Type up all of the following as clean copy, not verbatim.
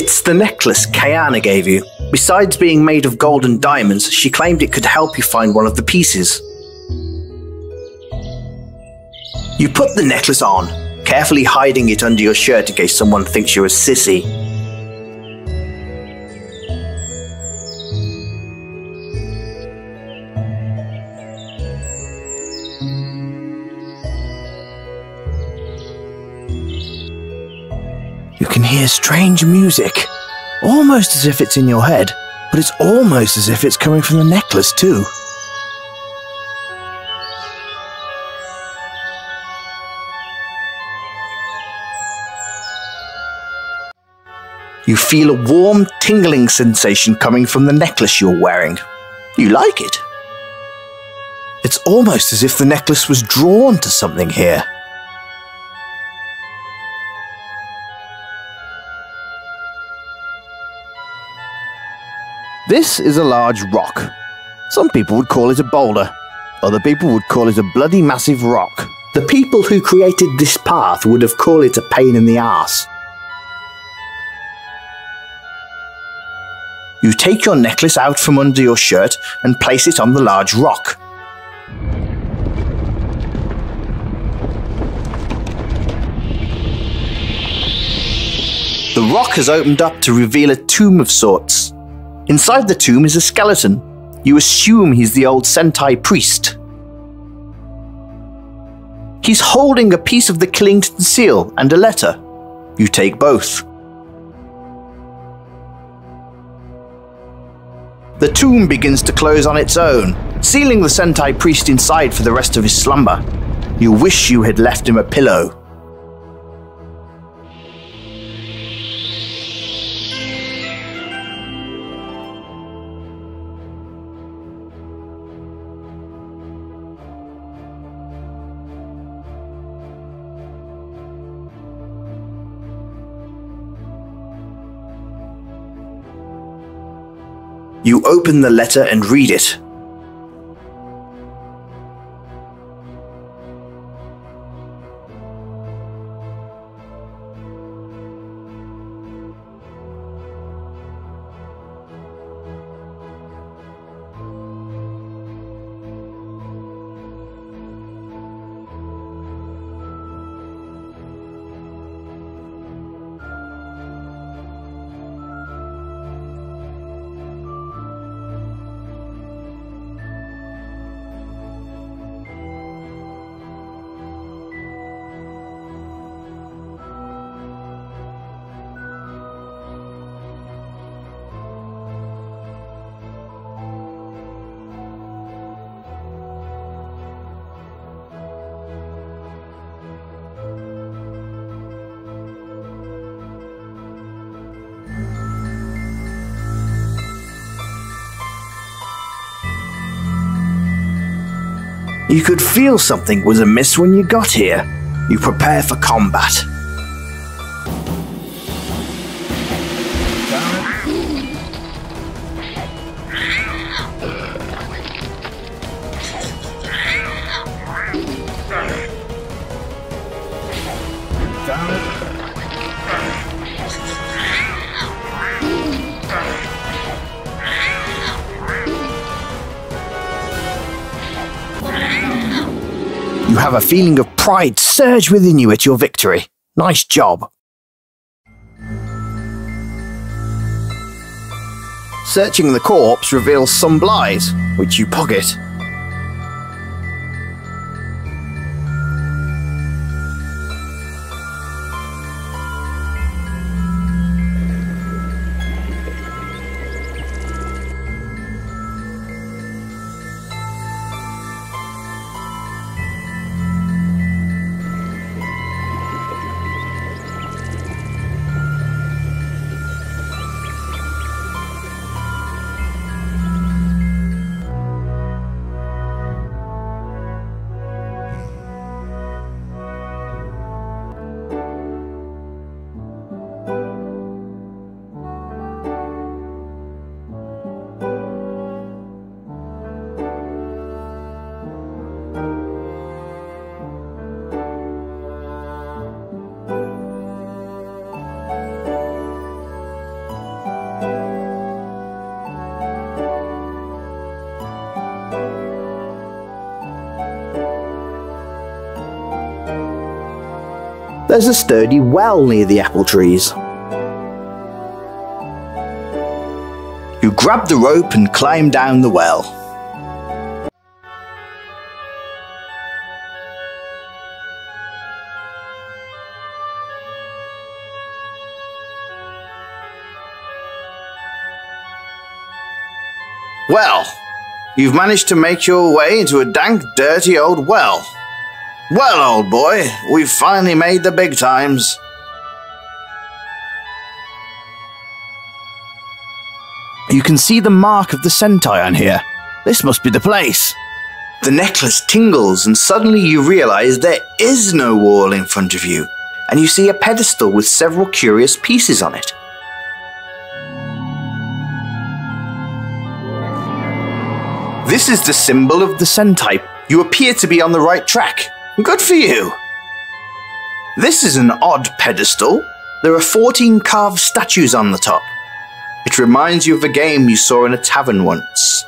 It's the necklace Kayana gave you. Besides being made of gold and diamonds, she claimed it could help you find one of the pieces. You put the necklace on, carefully hiding it under your shirt in case someone thinks you're a sissy. You can hear strange music, almost as if it's in your head, but it's almost as if it's coming from the necklace too. You feel a warm, tingling sensation coming from the necklace you're wearing. You like it. It's almost as if the necklace was drawn to something here. This is a large rock. Some people would call it a boulder. Other people would call it a bloody massive rock. The people who created this path would have called it a pain in the arse. You take your necklace out from under your shirt and place it on the large rock. The rock has opened up to reveal a tomb of sorts. Inside the tomb is a skeleton. You assume he's the old Sentai priest. He's holding a piece of the Killington seal and a letter. You take both. The tomb begins to close on its own, sealing the Sentai priest inside for the rest of his slumber. You wish you had left him a pillow. You open the letter and read it. You could feel something was amiss when you got here. You prepare for combat. have a feeling of pride surge within you at your victory. Nice job. Searching the corpse reveals some supplies, which you pocket. There's a sturdy well near the apple trees. You grab the rope and climb down the well. Well, you've managed to make your way into a dank, dirty old well. Well, old boy, we've finally made the big times. You can see the mark of the sentai on here. This must be the place. The necklace tingles and suddenly you realise there is no wall in front of you, and you see a pedestal with several curious pieces on it. This is the symbol of the sentai. You appear to be on the right track. Good for you! This is an odd pedestal. There are 14 carved statues on the top. It reminds you of a game you saw in a tavern once.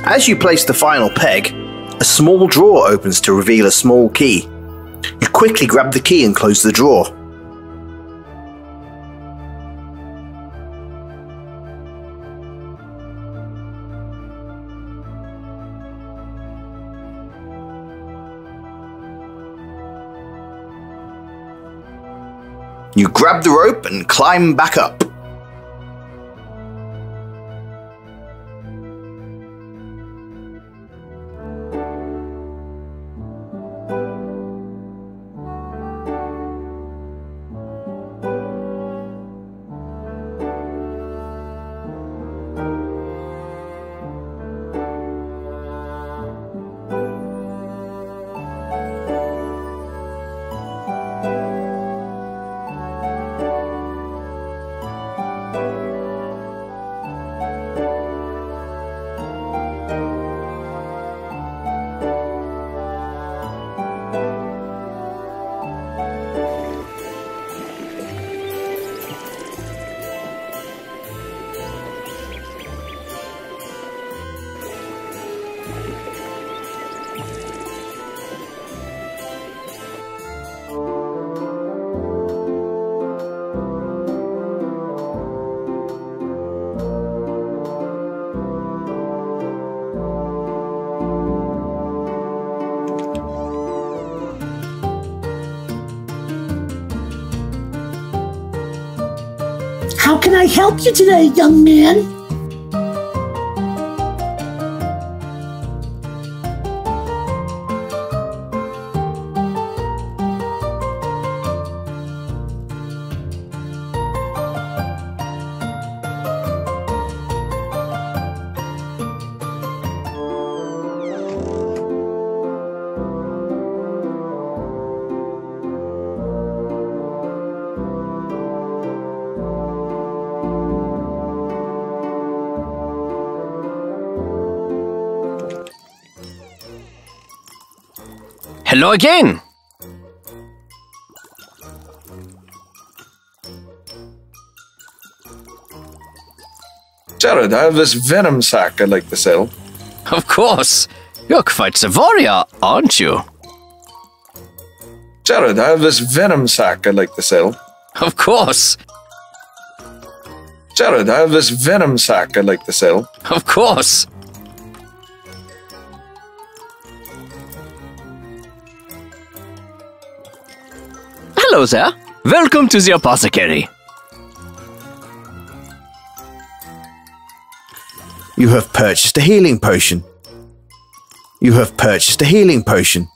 As you place the final peg, a small drawer opens to reveal a small key. You quickly grab the key and close the drawer. You grab the rope and climb back up. How can I help you today, young man? Hello again! Jared, I have this venom sack I'd like to sell. Of course! You're quite the warrior, aren't you? Jared, I have this venom sack I'd like to sell. Of course! Jared, I have this venom sack I'd like to sell. Of course! Hello there! Welcome to the apothecary. You have purchased a healing potion. You have purchased a healing potion.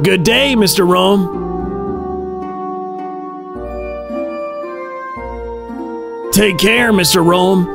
Good day, Mr. Rome. Take care, Mr. Rome.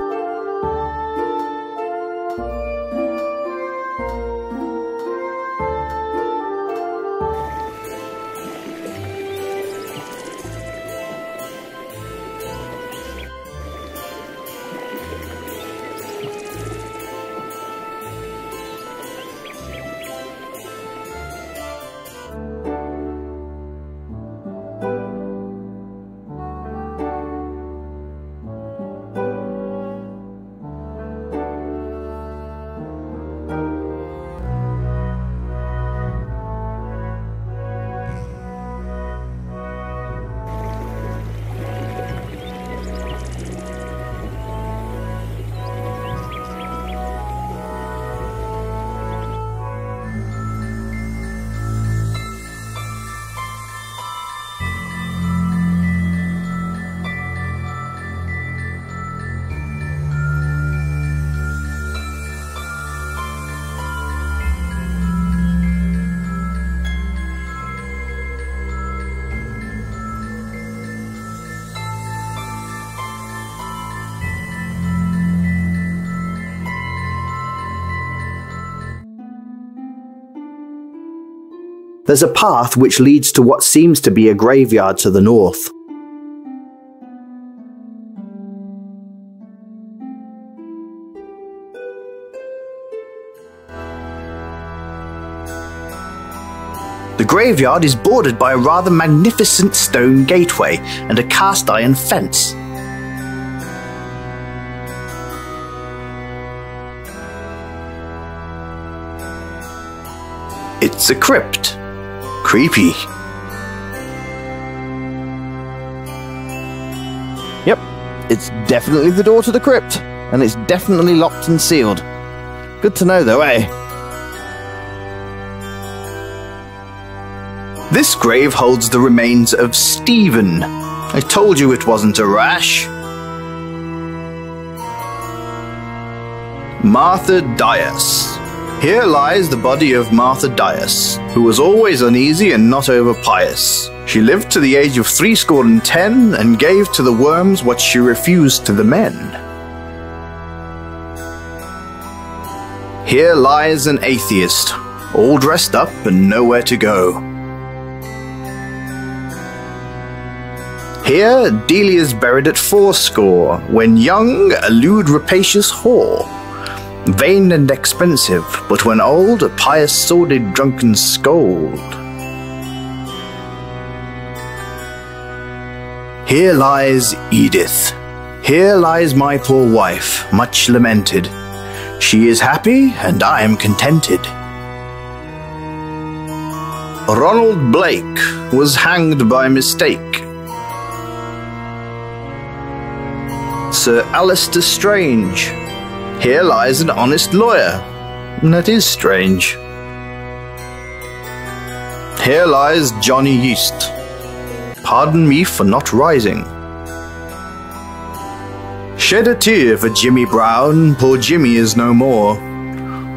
There's a path which leads to what seems to be a graveyard to the north. The graveyard is bordered by a rather magnificent stone gateway and a cast iron fence. It's a crypt. Creepy. Yep, it's definitely the door to the crypt, and it's definitely locked and sealed. Good to know though, eh? This grave holds the remains of Stephen. I told you it wasn't a rash. Martha Dias. Here lies the body of Martha Dias, who was always uneasy and not over pious. She lived to the age of 70 and gave to the worms what she refused to the men. Here lies an atheist, all dressed up and nowhere to go. Here, Delia's buried at 80, when young, a lewd rapacious whore. Vain and expensive, but when old, a pious sordid drunken scold. Here lies Edith. Here lies my poor wife, much lamented. She is happy, and I am contented. Ronald Blake was hanged by mistake. Sir Alistair Strange. Here lies an honest lawyer. That is strange. Here lies Johnny Yeast. Pardon me for not rising. Shed a tear for Jimmy Brown, poor Jimmy is no more.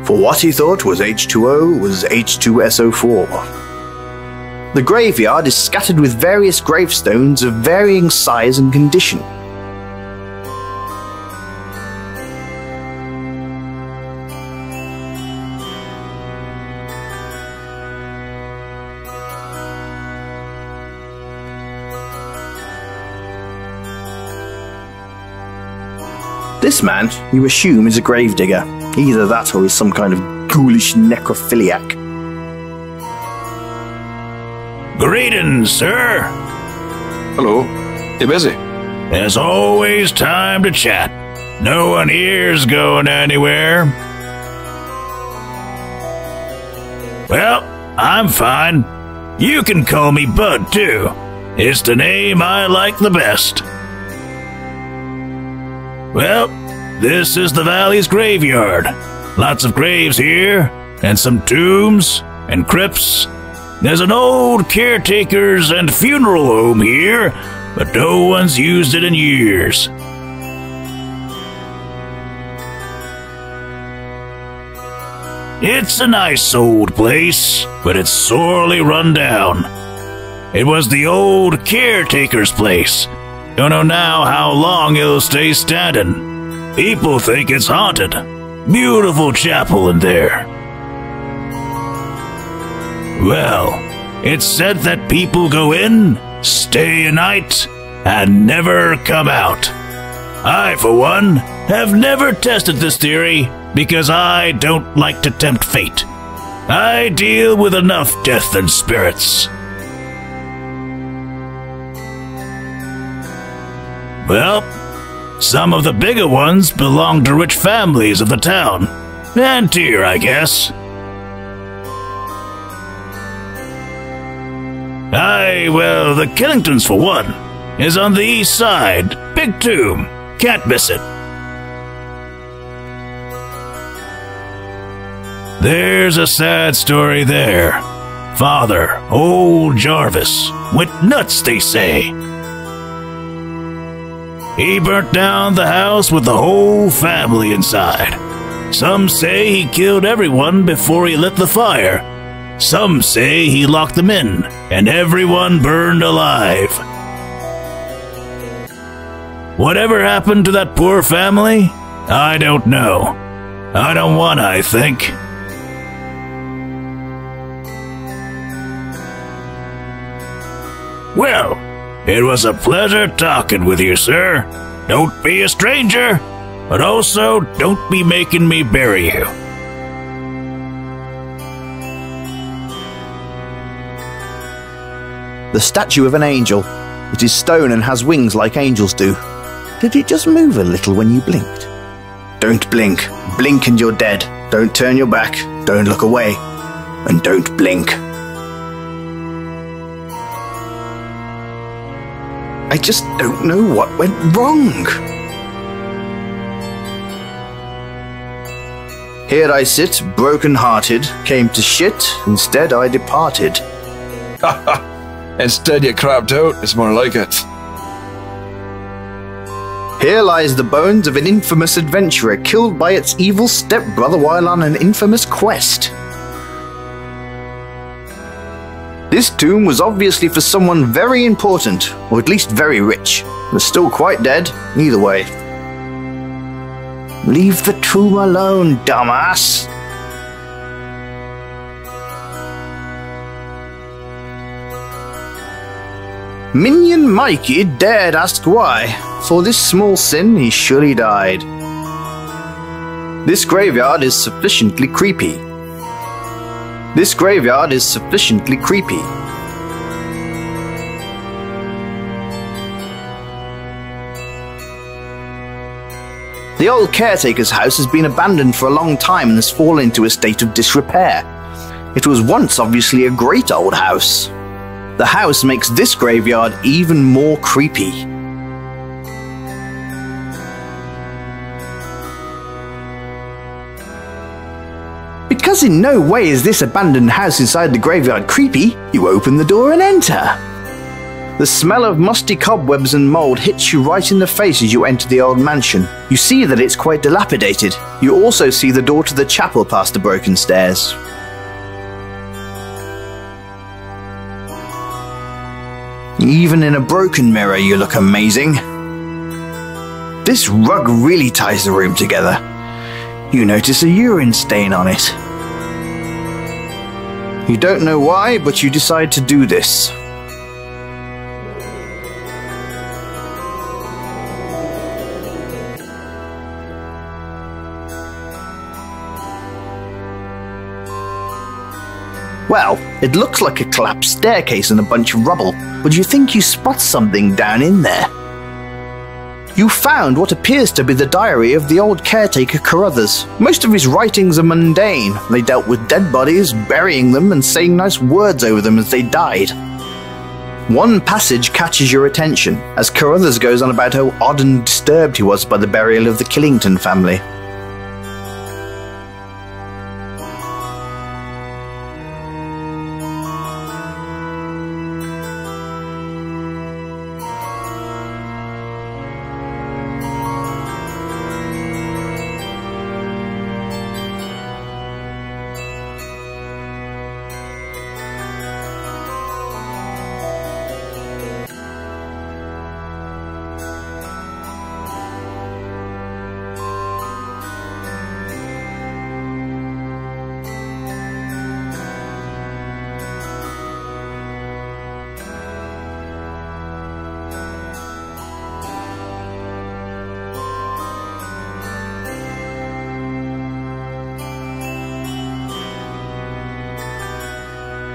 For what he thought was H2O was H2SO4. The graveyard is scattered with various gravestones of varying size and condition. This man, you assume, is a gravedigger. Either that or he's some kind of ghoulish necrophiliac. Greetings, sir. Hello. You busy? There's always time to chat. No one here's going anywhere. Well, I'm fine. You can call me Bud, too. It's the name I like the best. Well, this is the valley's graveyard. Lots of graves here, and some tombs and crypts. There's an old caretaker's and funeral home here, but no one's used it in years. It's a nice old place, but it's sorely run down. It was the old caretaker's place. Don't know now how long it'll stay standing. People think it's haunted. Beautiful chapel in there. Well, it's said that people go in, stay a night, and never come out. I, for one, have never tested this theory because I don't like to tempt fate. I deal with enough death and spirits. Well, some of the bigger ones belong to rich families of the town. And here, I guess. Well, the Killingtons, for one, is on the east side. Big tomb. Can't miss it. There's a sad story there. Father, old Jarvis, went nuts, they say. He burnt down the house with the whole family inside. Some say he killed everyone before he lit the fire. Some say he locked them in, and everyone burned alive. Whatever happened to that poor family? I don't know. I don't want to, I think. Well, it was a pleasure talking with you, sir. Don't be a stranger, but also don't be making me bury you. The statue of an angel. It is stone and has wings like angels do. Did it just move a little when you blinked? Don't blink. Blink and you're dead. Don't turn your back. Don't look away. And don't blink. I just don't know what went wrong. Here I sit, broken-hearted, came to shit, instead I departed. Instead you crapped out, it's more like it. Here lies the bones of an infamous adventurer killed by its evil stepbrother while on an infamous quest. This tomb was obviously for someone very important, or at least very rich, but still quite dead, either way. Leave the tomb alone, dumbass! Minion Mikey dared ask why. For this small sin he surely died. This graveyard is sufficiently creepy. This graveyard is sufficiently creepy. The old caretaker's house has been abandoned for a long time and has fallen into a state of disrepair. It was once obviously a great old house. The house makes this graveyard even more creepy. Because in no way is this abandoned house inside the graveyard creepy, you open the door and enter. The smell of musty cobwebs and mold hits you right in the face as you enter the old mansion. You see that it's quite dilapidated. You also see the door to the chapel past the broken stairs. Even in a broken mirror, you look amazing. This rug really ties the room together. You notice a urine stain on it. You don't know why, but you decide to do this. Well, it looks like a collapsed staircase and a bunch of rubble, but you think you spot something down in there. You found what appears to be the diary of the old caretaker Carruthers. Most of his writings are mundane. They dealt with dead bodies, burying them and saying nice words over them as they died. One passage catches your attention, as Carruthers goes on about how odd and disturbed he was by the burial of the Killington family.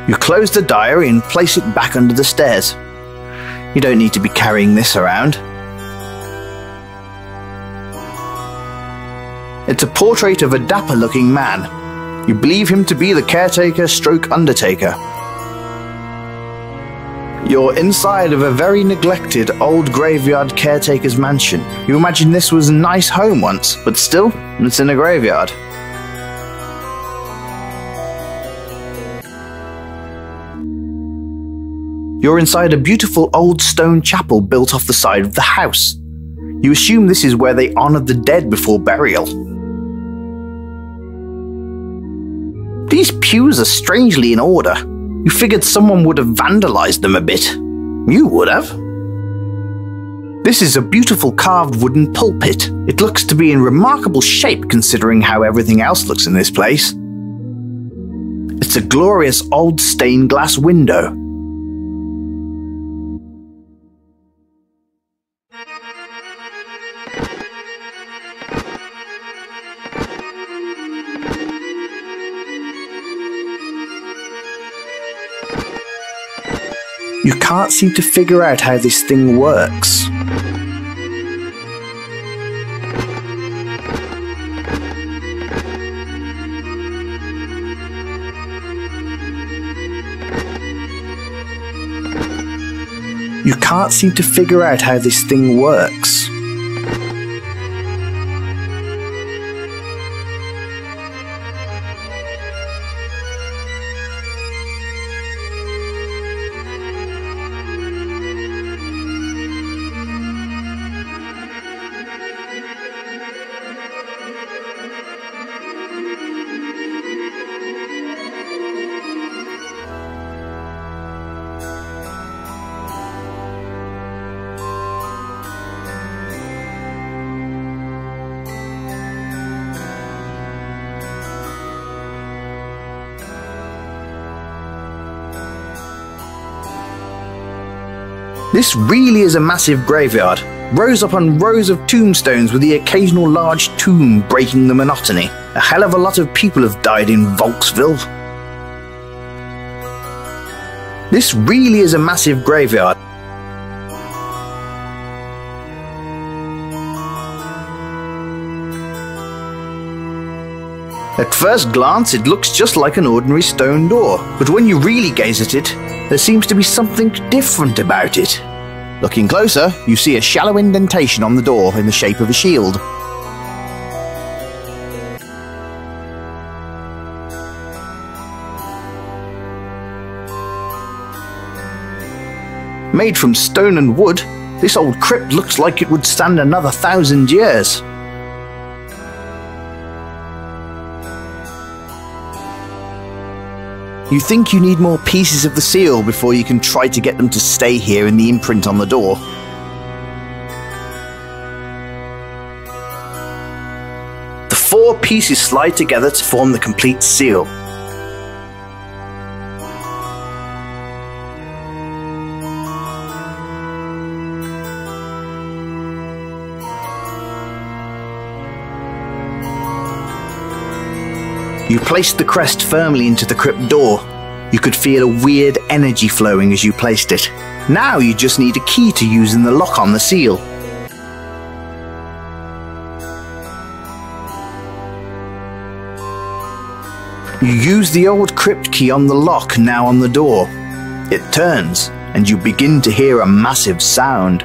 You close the diary and place it back under the stairs. You don't need to be carrying this around. It's a portrait of a dapper-looking man. You believe him to be the caretaker stroke undertaker. You're inside of a very neglected old graveyard caretaker's mansion. You imagine this was a nice home once, but still, it's in a graveyard. You're inside a beautiful old stone chapel built off the side of the house. You assume this is where they honored the dead before burial. These pews are strangely in order. You figured someone would have vandalized them a bit. You would have. This is a beautiful carved wooden pulpit. It looks to be in remarkable shape considering how everything else looks in this place. It's a glorious old stained glass window. You can't seem to figure out how this thing works. You can't seem to figure out how this thing works. This really is a massive graveyard, rows upon rows of tombstones with the occasional large tomb breaking the monotony. A hell of a lot of people have died in Volksville. This really is a massive graveyard. At first glance, it looks just like an ordinary stone door, but when you really gaze at it, there seems to be something different about it. Looking closer, you see a shallow indentation on the door in the shape of a shield. Made from stone and wood, this old crypt looks like it would stand another 1,000 years. You think you need more pieces of the seal before you can try to get them to stay here in the imprint on the door. The 4 pieces slide together to form the complete seal. You placed the crest firmly into the crypt door. You could feel a weird energy flowing as you placed it. Now you just need a key to use in the lock on the seal. You use the old crypt key on the lock now on the door. It turns, and you begin to hear a massive sound.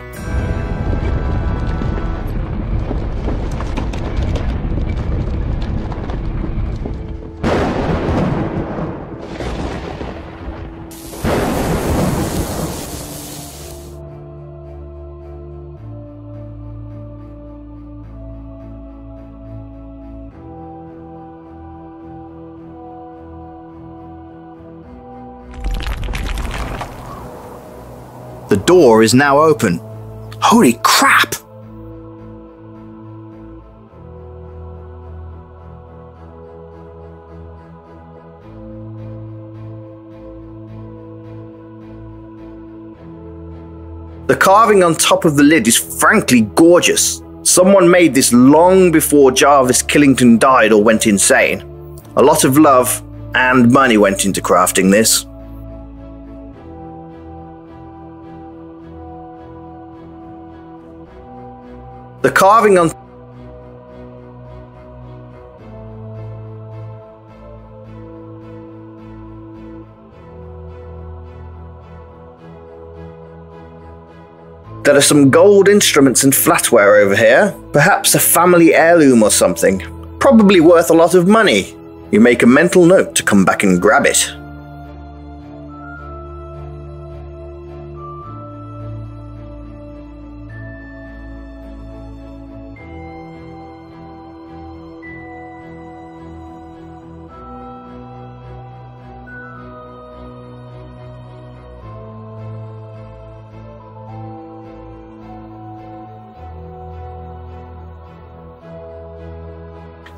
The door is now open. Holy crap! The carving on top of the lid is frankly gorgeous. Someone made this long before Jarvis Killington died or went insane. A lot of love and money went into crafting this. The carving on There are some gold instruments and flatware over here, perhaps a family heirloom or something. Probably worth a lot of money. You make a mental note to come back and grab it.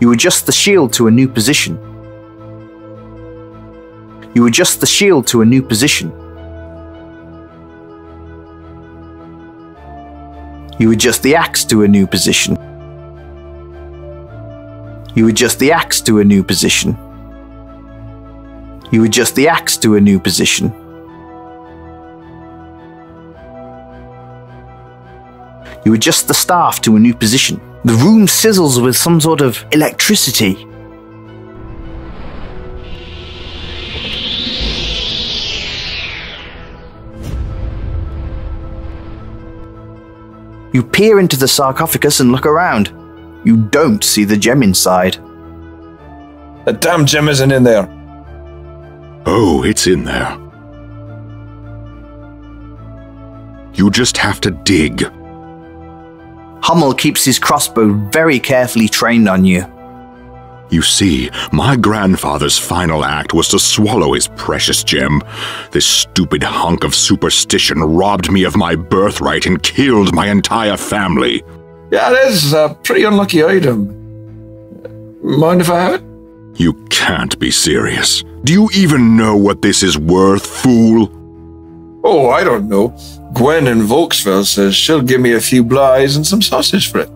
You adjust the shield to a new position. You adjust the shield to a new position. You adjust the axe to a new position. You adjust the axe to a new position. You adjust the axe to a new position. You adjust the staff to a new position. The room sizzles with some sort of electricity. You peer into the sarcophagus and look around. You don't see the gem inside. The damn gem isn't in there. Oh, it's in there. You just have to dig. Hummel keeps his crossbow very carefully trained on you. You see, my grandfather's final act was to swallow his precious gem. This stupid hunk of superstition robbed me of my birthright and killed my entire family. Yeah, it is a pretty unlucky item. Mind if I have it? You can't be serious. Do you even know what this is worth, fool? Oh, I don't know. Gwen in Volksville says she'll give me a few blyes and some sausage for it.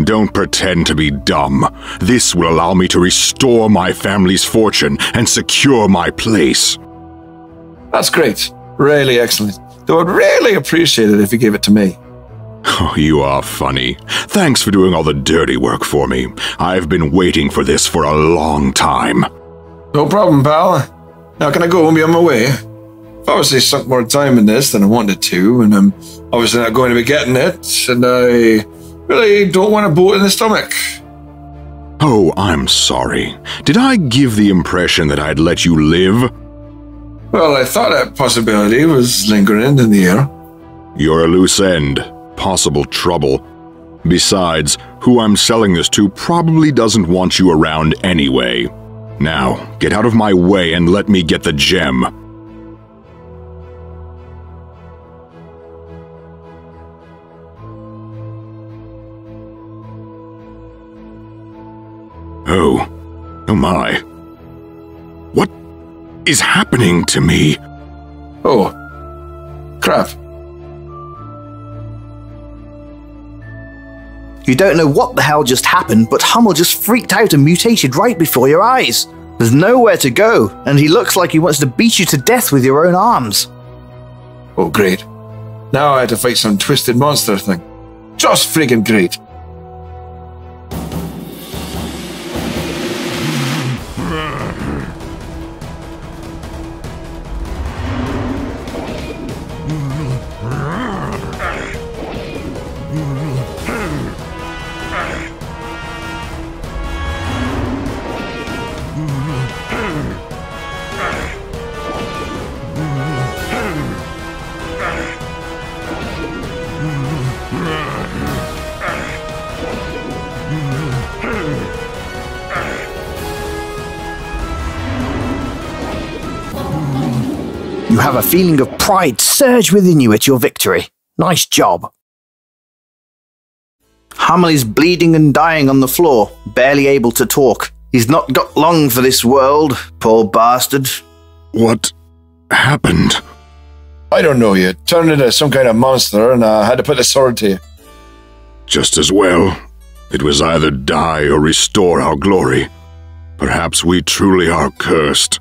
Don't pretend to be dumb. This will allow me to restore my family's fortune and secure my place. That's great. Really excellent. Though I'd really appreciate it if you gave it to me. Oh, you are funny. Thanks for doing all the dirty work for me. I've been waiting for this for a long time. No problem, pal. Now can I go and be on my way? I've obviously sunk more time in this than I wanted to, and I'm obviously not going to be getting it, and I really don't want a boat in the stomach. Oh, I'm sorry. Did I give the impression that I'd let you live? Well, I thought that possibility was lingering in the air. You're a loose end. Possible trouble. Besides, who I'm selling this to probably doesn't want you around anyway. Now, get out of my way and let me get the gem. Oh my. What is happening to me? Oh, crap. You don't know what the hell just happened, but Hummel just freaked out and mutated right before your eyes. There's nowhere to go, and he looks like he wants to beat you to death with your own arms. Oh, great. Now I have to fight some twisted monster thing. Just friggin' great. You have a feeling of pride surge within you at your victory. Nice job. Hummel is bleeding and dying on the floor, barely able to talk. He's not got long for this world, poor bastard. What happened? I don't know. You turned into some kind of monster and I had to put the sword to you. Just as well. It was either die or restore our glory. Perhaps we truly are cursed.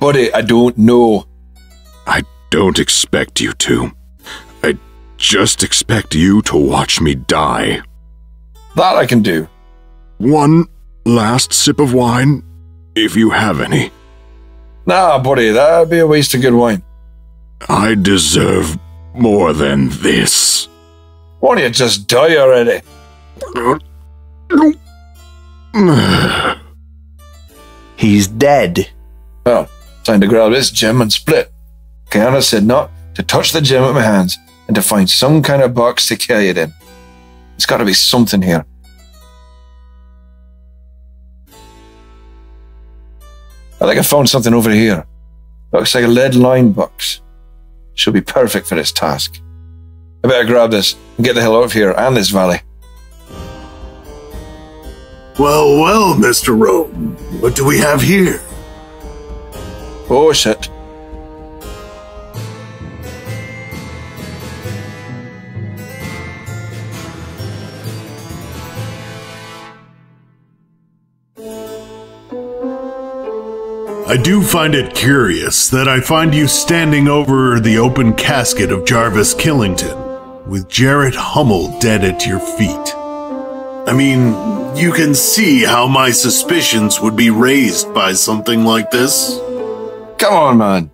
Buddy, I don't know. I don't expect you to. I just expect you to watch me die. That I can do. One last sip of wine, if you have any. Nah, buddy, that'd be a waste of good wine. I deserve more than this. Why don't you just die already? He's dead. Oh, time to grab this gem and split. Kiana said not to touch the gem with my hands and to find some kind of box to carry it in. There's got to be something here. I think I found something over here. Looks like a lead-lined box. Should be perfect for this task. I better grab this and get the hell out of here and this valley. Well, well, Mr. Rome. What do we have here? Oh, shit. I do find it curious that I find you standing over the open casket of Jarvis Killington. with Jarrett Hummel dead at your feet. I mean, you can see how my suspicions would be raised by something like this. Come on, man.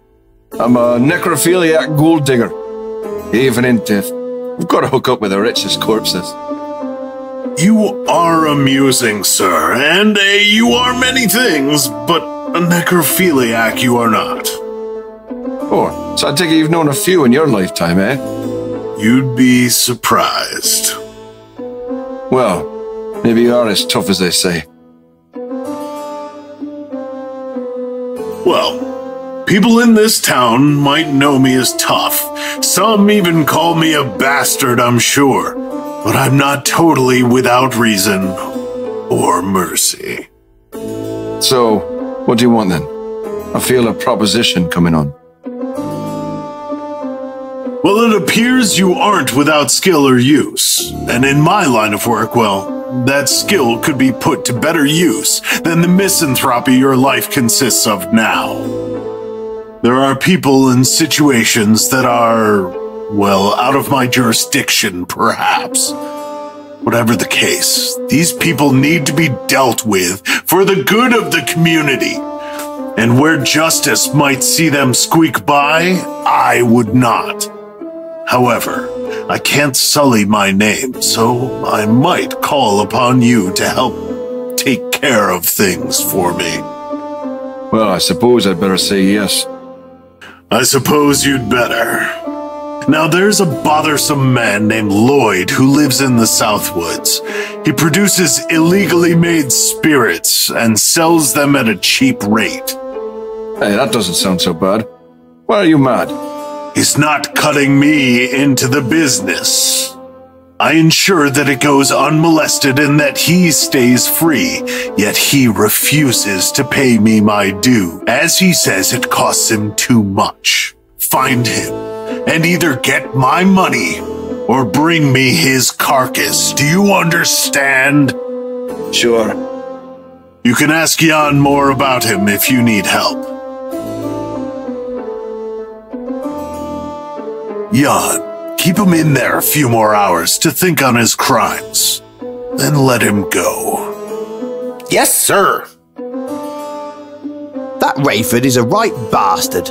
I'm a necrophiliac gold digger. Even in death, we've got to hook up with the richest corpses. You are amusing, sir, and you are many things, but a necrophiliac you are not. Oh, so I take it you've known a few in your lifetime, eh? You'd be surprised. Well, maybe you are as tough as they say. Well, people in this town might know me as tough. Some even call me a bastard, I'm sure. But I'm not totally without reason or mercy. So, what do you want then? I feel a proposition coming on. Well, it appears you aren't without skill or use. And in my line of work, well, that skill could be put to better use than the misanthropy your life consists of now. There are people and situations that are, well, out of my jurisdiction, perhaps. Whatever the case, these people need to be dealt with for the good of the community. And where justice might see them squeak by, I would not. However, I can't sully my name, so I might call upon you to help take care of things for me. Well, I suppose I'd better say yes. I suppose you'd better. Now, there's a bothersome man named Lloyd who lives in the Southwoods. He produces illegally made spirits and sells them at a cheap rate. Hey, that doesn't sound so bad. Why are you mad? He's not cutting me into the business. I ensure that it goes unmolested and that he stays free, yet he refuses to pay me my due, as he says it costs him too much. Find him, and either get my money or bring me his carcass. Do you understand? Sure. You can ask Jan more about him if you need help. Jan, keep him in there a few more hours to think on his crimes. Then let him go. Yes, sir. That Rayford is a right bastard.